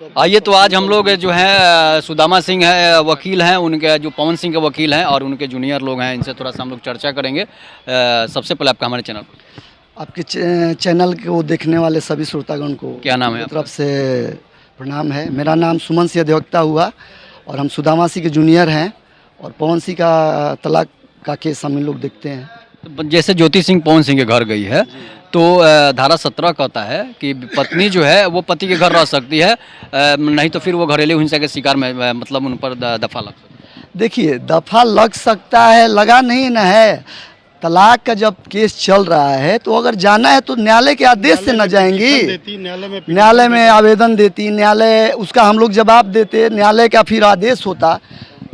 आइए तो आज हम लोग जो है सुदामा सिंह है वकील हैं, उनके जो पवन सिंह के वकील हैं और उनके जूनियर लोग हैं, इनसे थोड़ा सा हम लोग चर्चा करेंगे। सबसे पहले आपका हमारे चैनल आपके चैनल को देखने वाले सभी श्रोतागण को क्या नाम है मेरी तरफ से प्रणाम है। मेरा नाम सुमन सिंह अधिवक्ता हुआ और हम सुदामा सिंह के जूनियर हैं और पवन सिंह का तलाक का केस हम लोग देखते हैं। तो जैसे ज्योति सिंह पवन सिंह के घर गई है तो धारा 17 कहता है कि पत्नी जो है वो पति के घर रह सकती है, नहीं तो फिर वो घरेलू हिंसा के शिकार में मतलब उन पर दफा लग सकती है। देखिए, दफा लग सकता है, लगा नहीं न है। तलाक का जब केस चल रहा है तो अगर जाना है तो न्यायालय के आदेश से न जाएंगी, न्यायालय में आवेदन देती, न्यायालय उसका हम लोग जवाब देते, न्यायालय का फिर आदेश होता,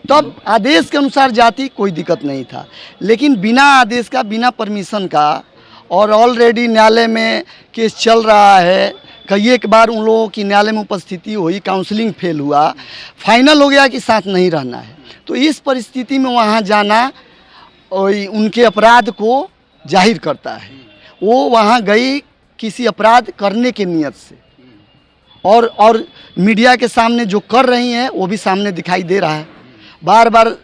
तब आदेश के अनुसार जाती, कोई दिक्कत नहीं था। लेकिन बिना आदेश का, बिना परमिशन का और ऑलरेडी न्यायालय में केस चल रहा है, कई एक बार उन लोगों की न्यायालय में उपस्थिति हुई, काउंसलिंग फेल हुआ, फाइनल हो गया कि साथ नहीं रहना है, तो इस परिस्थिति में वहाँ जाना उनके अपराध को जाहिर करता है। वो वहाँ गई किसी अपराध करने के नियत से और मीडिया के सामने जो कर रही हैं वो भी सामने दिखाई दे रहा है। बार बार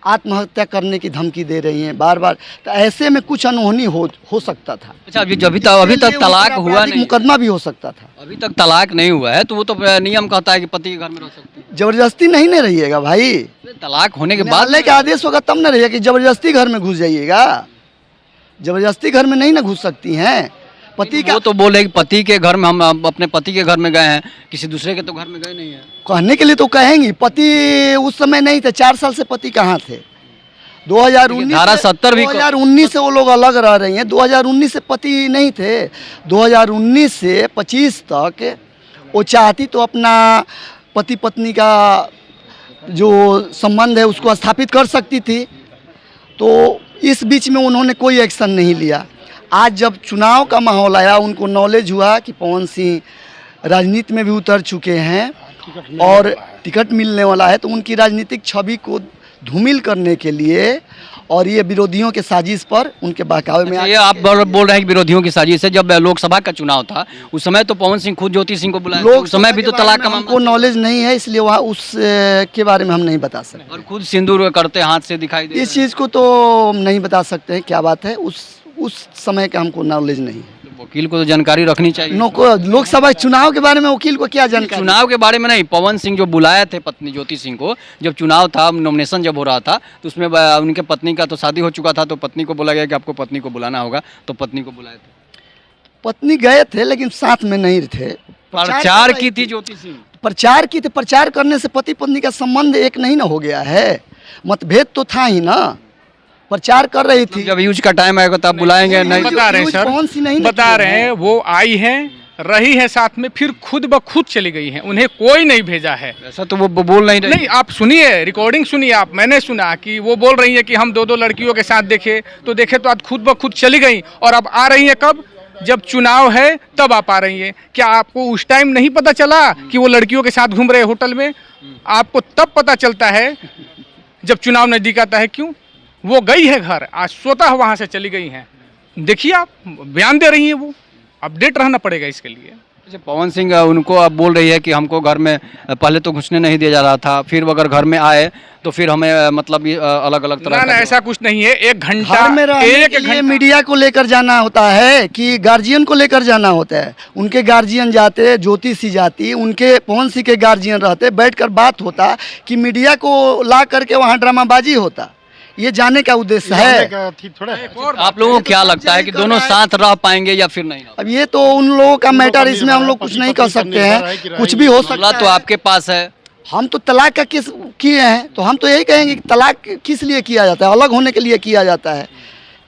आत्महत्या करने की धमकी दे रही हैं, बार बार। तो ऐसे में कुछ अनहोनी हो सकता था। अच्छा, अभी तक तलाक हुआ नहीं, मुकदमा भी हो सकता था। अभी तक तलाक नहीं हुआ है तो वो तो नियम कहता है कि पति के घर में रह सकती है। जबरदस्ती नहीं न रहिएगा भाई, तलाक होने के बाद न्यायालय का आदेश होगा तब न रहिएगा कि जबरदस्ती घर में घुस जाइएगा। जबरदस्ती घर में नहीं न घुस सकती हैं। पति का वो तो बोले कि पति के घर में, हम अपने पति के घर में गए हैं, किसी दूसरे के तो घर में गए नहीं है। कहने के लिए तो कहेंगी, पति उस समय नहीं थे, 4 साल से पति कहाँ थे। 2019 धारा 70 भी 2019 से वो लोग अलग रह रही हैं। 2019 से पति नहीं थे, 2019 से 25 तक वो चाहती तो अपना पति पत्नी का जो संबंध है उसको स्थापित कर सकती थी। तो इस बीच में उन्होंने कोई एक्शन नहीं लिया। आज जब चुनाव का माहौल आया, उनको नॉलेज हुआ कि पवन सिंह राजनीति में भी उतर चुके हैं और टिकट मिलने वाला है, तो उनकी राजनीतिक छवि को धूमिल करने के लिए और ये विरोधियों के साजिश पर उनके बहकावे में ये आप बोल रहे हैं कि विरोधियों की साजिश है। जब लोकसभा का चुनाव था उस समय तो पवन सिंह खुद ज्योति सिंह को बुलाया, उस समय भी तो तलाक का हमको नॉलेज नहीं है, इसलिए वहाँ उस के बारे में हम नहीं बता सकते। और खुद सिंदूर करते हाथ से दिखाई दे, इस चीज़ को तो हम नहीं बता सकते हैं क्या बात है, उस समय का हमको नॉलेज नहीं है। वकील को तो जानकारी रखनी चाहिए। लोकसभा चुनाव के बारे में वकील को क्या जानकारी? चुनाव के बारे में नहीं, पवन सिंह जो बुलाए थे पत्नी ज्योति सिंह को, जब चुनाव था, नॉमिनेशन जब हो रहा था तो उसमें उनके पत्नी का तो शादी हो चुका था, तो पत्नी को बोला गया कि आपको पत्नी को बुलाना होगा, तो पत्नी को बुलाए थे। पत्नी गए थे लेकिन साथ में नहीं थे। प्रचार की थी ज्योति सिंह, प्रचार की थी। प्रचार करने से पति पत्नी का संबंध एक नहीं ना हो गया है, मतभेद तो था ही ना। प्रचार कर रही थी। जब यूज का टाइम आएगा तो आप बुलाएंगे नहीं? बता रहे हैं सर, कौन सी नहीं बता रहे हैं, वो आई हैं, रही है साथ में, फिर खुद ब खुद चली गई हैं, उन्हें कोई नहीं भेजा है। ऐसा तो वो बोल नहीं रही। नहीं, आप सुनिए, रिकॉर्डिंग सुनिए आप। मैंने सुना कि वो बोल रही है कि हम 2-2 लड़कियों के साथ देखे तो आज खुद ब खुद चली गई और अब आ रही है कब? जब चुनाव है तब आप आ रही है। क्या आपको उस टाइम नहीं पता चला कि वो लड़कियों के साथ घूम रहे होटल में? आपको तब पता चलता है जब चुनाव नजदीक आता है। क्यों? वो गई है घर, आज स्वतः वहाँ से चली गई हैं। देखिए, आप बयान दे रही हैं, वो अपडेट रहना पड़ेगा इसके लिए। अच्छा, पवन सिंह उनको अब बोल रही है कि हमको घर में पहले तो घुसने नहीं दिया जा रहा था, फिर अगर घर में आए तो फिर हमें मतलब अलग अलग तरह ना ऐसा कुछ नहीं है। 1 घंटा घर में रहने के लिए मीडिया को लेकर जाना होता है कि गार्जियन को लेकर जाना होता है। उनके गार्जियन जाते, ज्योति सिंह जाती, उनके पवन सिंह के गार्जियन रहते, बैठकर बात होता कि मीडिया को ला करके वहाँ ड्रामाबाजी होता। ये जाने का उद्देश्य है। आप लोगों को क्या लगता है कि दोनों साथ रह पाएंगे या फिर नहीं? अब ये तो उन लोगों का मैटर, इसमें हम लोग कुछ नहीं कर सकते हैं, कुछ भी हो सकता है। तो आपके पास है, हम तो तलाक का केस किए हैं, तो हम तो यही कहेंगे कि तलाक किस लिए किया जाता है? अलग होने के लिए किया जाता है।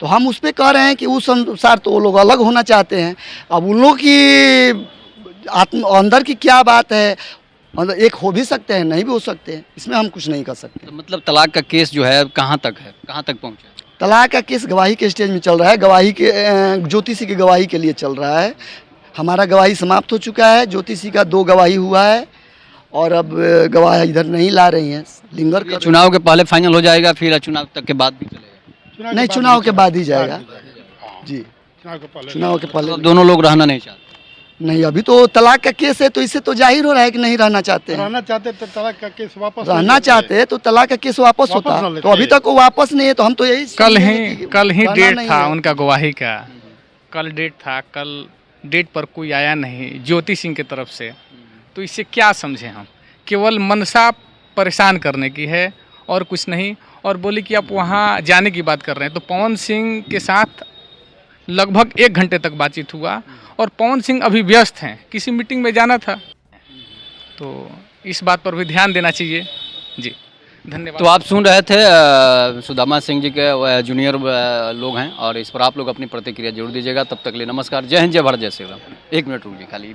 तो हम उस पर कह रहे हैं कि उस अनुसार तो वो लोग अलग होना चाहते हैं। अब उन लोग की अंदर की क्या बात है, मतलब एक हो भी सकते हैं, नहीं भी हो सकते हैं, इसमें हम कुछ नहीं कर सकते। तो मतलब तलाक का केस जो है कहाँ तक है, कहाँ तक पहुँचा? तलाक का केस गवाही के स्टेज में चल रहा है। गवाही के ज्योति सिंह की गवाही के लिए चल रहा है। हमारा गवाही समाप्त हो चुका है, ज्योति सिंह का 2 गवाही हुआ है और अब गवाह इधर नहीं ला रही हैं, लिंगर कर। चुनाव के पहले फाइनल हो जाएगा, फिर चुनाव तक के बाद भी चलेगा? नहीं, चुनाव के बाद ही जाएगा जी, चुनाव के पहले। दोनों लोग रहना नहीं चाहते? नहीं, अभी तो तलाक का केस है तो इससे तो जाहिर हो रहा है कि नहीं रहना चाहते हैं। रहना चाहते तो तलाक का केस वापस रहना चाहते तो तलाक का केस वापस होता, ना लेते। तो अभी तक वो वापस नहीं है, तो हम तो यही कल समझेंगे कि ही रहना डेट नहीं था है। उनका गवाही का। कल डेट था, कल डेट पर कोई आया नहीं ज्योति सिंह की तरफ से। तो इससे क्या समझे हम? केवल मनसा परेशान करने की है और कुछ नहीं। और बोली कि आप वहाँ जाने की बात कर रहे हैं, तो पवन सिंह के साथ लगभग 1 घंटे तक बातचीत हुआ और पवन सिंह अभी व्यस्त हैं, किसी मीटिंग में जाना था। तो इस बात पर भी ध्यान देना चाहिए जी। धन्यवाद। तो आप सुन रहे थे सुदामा सिंह जी के जूनियर लोग हैं, और इस पर आप लोग अपनी प्रतिक्रिया जरूर दीजिएगा। तब तक के लिए नमस्कार, जय हिंद, जय भारत, जय श्री राम। 1 मिनट रुकिए खाली।